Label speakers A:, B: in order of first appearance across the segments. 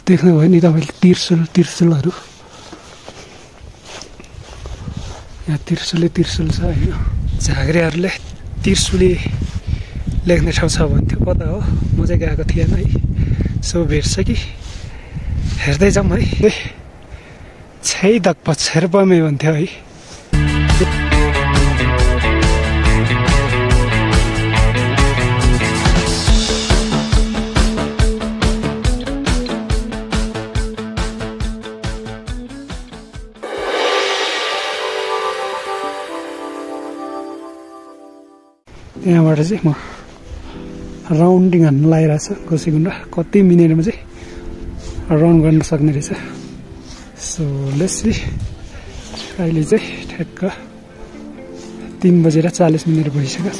A: देख्नुभयो नि तपाईँले त्रिशुलहरू यहाँ त्रिशुल छ होइन झाँक्रीहरूले त्रिशुली लेख्ने ठाउँ छ भन्थ्यो कता हो म चाहिँ गएको थिएन है सो भेट्छ कि हेर्दै जाउँ है छैदक पछेर्पमे भन्थ्यो है यहाँबाट चाहिँ म राउन्डिङ हान्नु लागिरहेको छ गोसीगुण्डा कति मिनेटमा चाहिँ राउन्ड गर्न सक्ने रहेछ सो लेट्स सी अहिले चाहिँ ठ्याक्क 3:40 भइसक्यो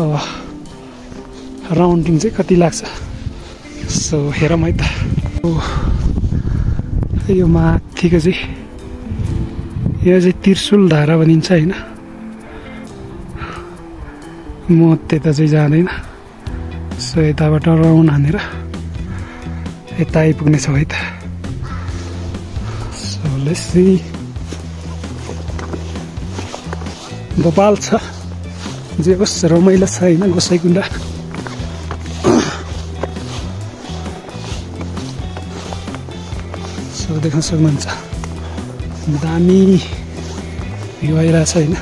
A: अब राउन्डिङ चाहिँ कति लाग्छ सो हेरौँ है त यो माथिको चाहिँ यो चाहिँ त्रिशुल धारा भनिन्छ होइन म त्यता चाहिँ जाँदैन सो यताबाट राउन्ड हानेर यता आइपुग्नेछौँ है त सो लेट्स सी गोपाल छ जे होस् रमाइलो छ होइन गोसाइकुण्डा सो देख्न सक्नुहुन्छ दामी भ्यू आइरहेछ होइन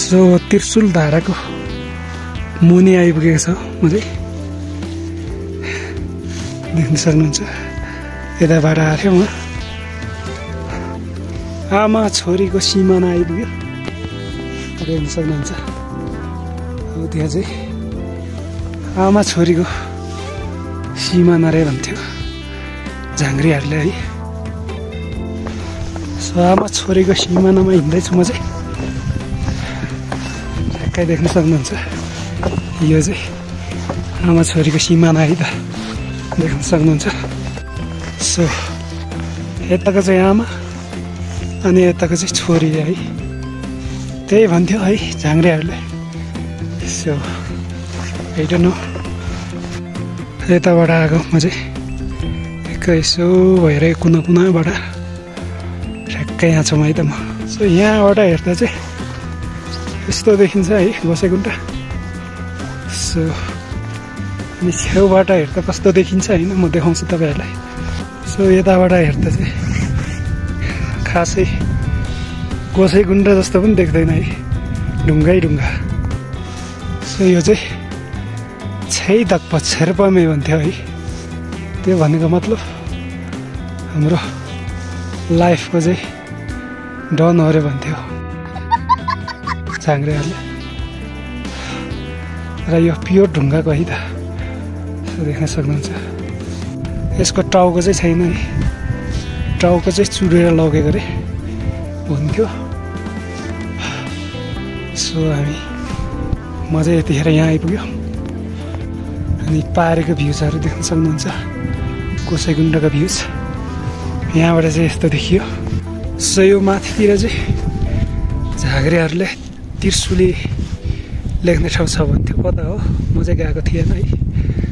A: सो त्रिशुल धाराको मुनि आइपुगेको छ म चाहिँ देख्न सक्नुहुन्छ यताबाट आएको म आमा छोरीको सिमाना आइपुग्यो देख्न सक्नुहुन्छ अब त्यहाँ चाहिँ आमा छोरीको सिमाना रे भन्थ्यो झाँक्रीहरूले है सो आमा छोरीको सिमानामा हिँड्दैछु म चाहिँ ठ्याक्कै देख्न सक्नुहुन्छ यो चाहिँ आमा छोरीको सिमाना है त देख्न सक्नुहुन्छ सो यताको चाहिँ आमा अनि यताको चाहिँ छोरी है त्यही भन्थ्यो है झाँक्रीहरूले सो आई डोन्ट नो यताबाट आएको म चाहिँ ठ्याक्कै यसो भएर कुना कुनाबाट ठ्याक्कै यहाँ छौँ है त म सो यहाँबाट हेर्दा चाहिँ यस्तो देखिन्छ है गोसाइकुण्डा सो अनि छेउबाट हेर्दा कस्तो देखिन्छ होइन म देखाउँछु तपाईँहरूलाई सो यताबाट हेर्दा चाहिँ खासै गोसाइकुण्डा जस्तो पनि देख्दैन है ढुङ्गै ढुङ्गा सो यो चाहिँ छैदक पछेर्पमे भन्थ्यो है त्यो भनेको मतलब हाम्रो लाइफको चाहिँ डन हो रे भन्थ्यो झाँक्रीहरूले र यो प्योर ढुङ्गाको है त देख्न सक्नुहुन्छ यसको टाउको चाहिँ छैन है टाउको चाहिँ चुडेर लगेको अरे हुन्थ्यो सो हामी म चाहिँ यतिखेर यहाँ आइपुग्यो अनि पारेको भ्युजहरू देख्न सक्नुहुन्छ गोसाइकुण्डाको भ्युज यहाँबाट चाहिँ यस्तो देखियो सो यो माथितिर चाहिँ झाँक्रीहरूले त्रिशुली लेख्ने ठाउँ छ भन्थ्यो कता हो म चाहिँ गएको थिएन है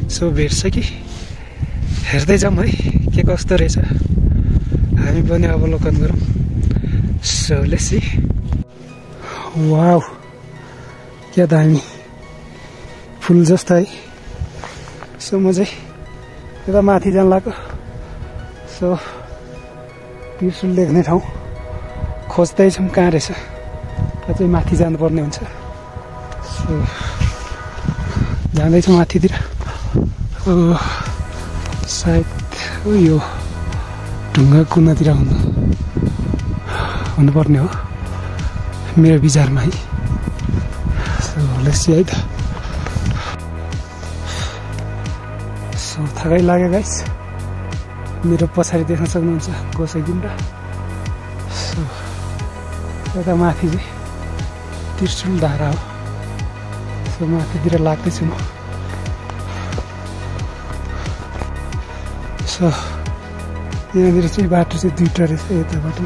A: सो भेट्छ कि हेर्दै जाउँ है के कस्तो रहेछ हामी पनि अवलोकन गरौँ सो लेट्स सी वाउ क्या दामी फुल जस्तो है सो म चाहिँ यता माथि जान लाग्यो सो त्रिशुल लेख्ने ठाउँ खोज्दैछौँ कहाँ रहेछ अझै माथि जानुपर्ने हुन्छ सो जाँदैछौँ माथितिर सायद यो ढुङ्गा कुनातिर हुनुपर्ने हो मेरो विचारमा है सो लेट्स सी है त सो थाहै लाग्यो गाइस मेरो पछाडि देख्न सक्नुहुन्छ गोसाइकुण्डा सो यता माथि चाहिँ त्रिशुल धारा हो सो माथितिर लाग्दैछु म सो यहाँनिर चाहिँ बाटो चाहिँ दुईवटा रहेछ यताबाट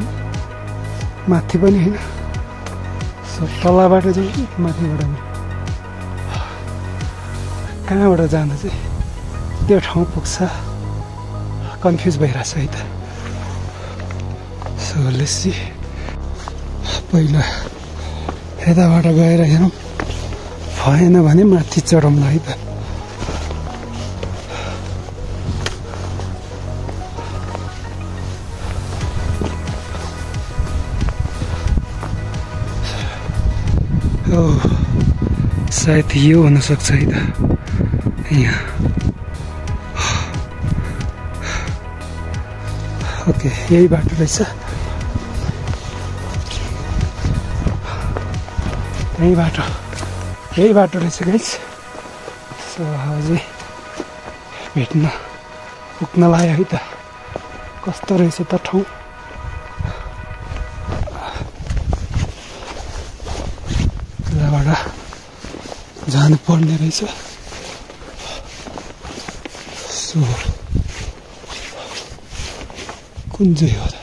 A: माथि पनि होइन तलबाट चाहिँ माथिबाट कहाँबाट जाँदा चाहिँ त्यो ठाउँ पुग्छ कन्फ्युज भइरहेछ है त सो लेट्स सी पहिला यताबाट गएर हेरौँ भएन भने माथि चढौँ है त सायद यो हुनसक्छ है त यहाँ ओके यही बाटो रहेछ यही बाटो रहेछ गाइस सो अझै पुग्न लाग्यो है त कस्तो रहेछ त ठाउँ यहाँबाट जानु पर्ने रहेछ सो कुन चाहिँ हो त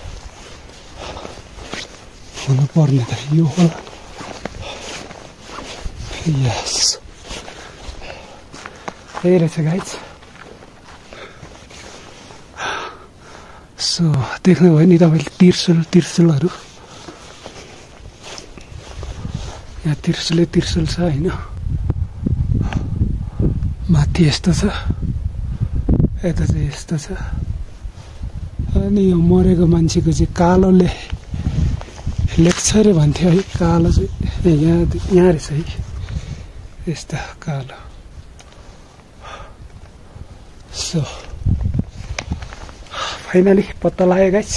A: हुनुपर्ने त यो होला यस यही रहेछ गाइस सो देख्नुभयो नि तपाईँले त्रिशुलहरू यहाँ त्रिशुल छ होइन माथि यस्तो छ यता चाहिँ यस्तो छ अनि यो मरेको मान्छेको चाहिँ कालोले लेख्छ अरे भन्थ्यो है कालो चाहिँ यहाँ रहेछ है यस्ता कालो सो फाइनली पत्ता लाग्यो गाइस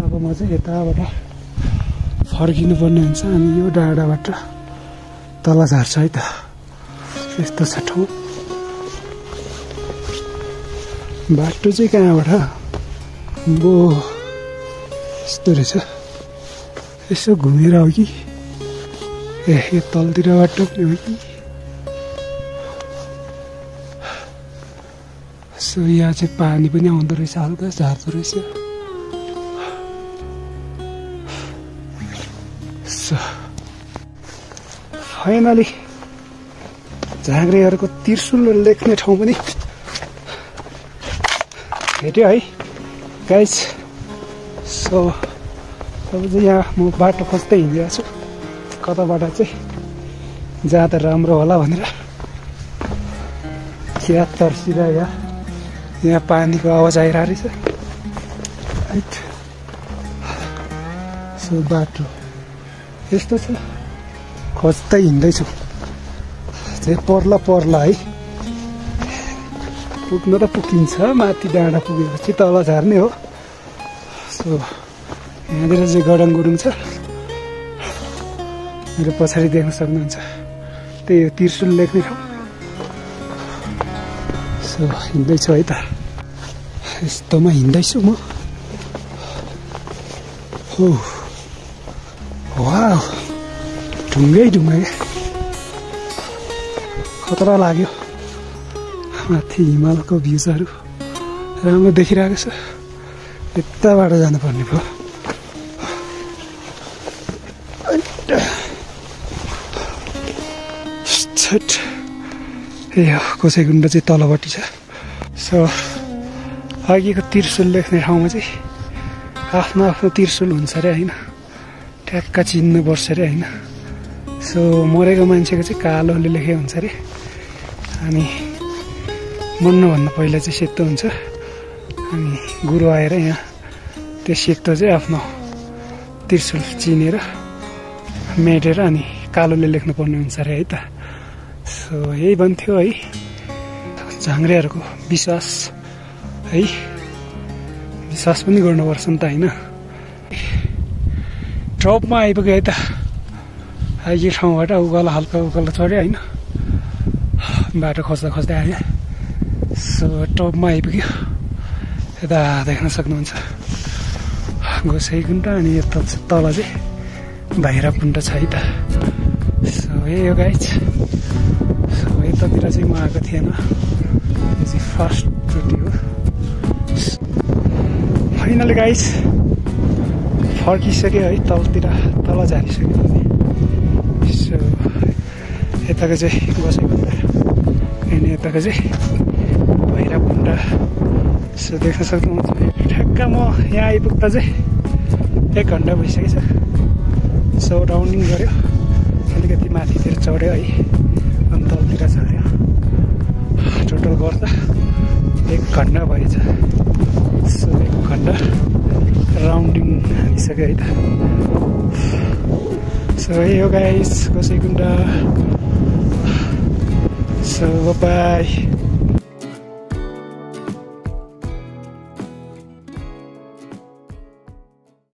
A: अब म चाहिँ यताबाट फर्किनु पर्ने हुन्छ अनि यो डाँडाबाट तल झार्छ है त यस्तो छ ठाउँ बाटो चाहिँ कहाँबाट बो यस्तो रहेछ यसो घुमेर हो कि यो तलतिर बाटो पनि हो कि सो यहाँ चाहिँ पानी पनि आउँदो रहेछ हल्का झार्दो रहेछ सो फाइनली झाँक्रीहरूको त्रिशुल लेख्ने ठाउँ पनि भेट्यो है गाइस सो अब चाहिँ यहाँ म बाटो खोज्दै हिँडिरहेको छु कताबाट चाहिँ जाँदा राम्रो होला भनेर क्या तर्सिँदा यहाँ पानीको आवाज आइरहेको रहेछ सो बाटो यस्तो छ खोज्दै हिँड्दैछु चाहिँ पर्ला है पुग्न त पुगिन्छ माथि डाँडा पुगेपछि तल झार्ने हो सो यहाँनिर चाहिँ गडङ गुडुङ छ मेरो पछाडि देख्न सक्नुहुन्छ त्यही हो त्रिशुल लेख्ने ठाउँ सो हिँड्दैछु है त यस्तोमा हिँड्दैछु म हो वाउ ढुङ्गै खतरा लाग्यो माथि हिमालको भ्यूजहरू राम्रो देखिरहेको छ यताबाट जानुपर्ने भयो ए कोसेगुण्ड चाहिँ तलपट्टि छ सो अघिको त्रिशुल लेख्ने ठाउँमा चाहिँ आफ्नो त्रिशुल हुन्छ अरे होइन ठ्याक्क चिन्नुपर्छ अरे होइन सो मरेको मान्छेको चाहिँ कालोले लेखेको हुन्छ अरे अनि मर्नुभन्दा पहिला चाहिँ सेतो हुन्छ अनि गुरु आएर यहाँ त्यो सेतो चाहिँ आफ्नो त्रिशुल चिनेर मेटेर अनि कालोले लेख्नुपर्ने हुन्छ अरे है त सो यही भन्थ्यो है झाँक्रीहरूको विश्वास है विश्वास पनि गर्नुपर्छ नि त होइन टपमा आइपुग्यो है त यो ठाउँबाट हल्का उकालो चढ्यो होइन बाटो खोज्दै आयो सो टपमा आइपुग्यो यता देख्न सक्नुहुन्छ गोसाइकुण्ड अनि यता तल चाहिँ भैरवकुण्ड छ है त सो यही हो गाइज सो यतातिर चाहिँ म आएको थिएन यो चाहिँ फर्स्टचोटि हो फाइनली गाइज फर्किसक्यो है तलतिर तल झारिसक्यो हामी सो यताको चाहिँ गोसाइकुण्ड अनि यताको चाहिँ भैरवकुण्ड सो देख्न सक्नुहुन्छ ठ्याक्क म यहाँ आइपुग्दा चाहिँ 1 घन्टा भइसकेको छ सो राउन्डिङ गऱ्यो अलिकति माथितिर चढ्यो है अनि तलतिर झऱ्यो टोटल गर्दा 1 घन्टा भएछ सो 1 घन्टा राउन्डिङ हालिसक्यो है त so yo guys Gosaikunda so by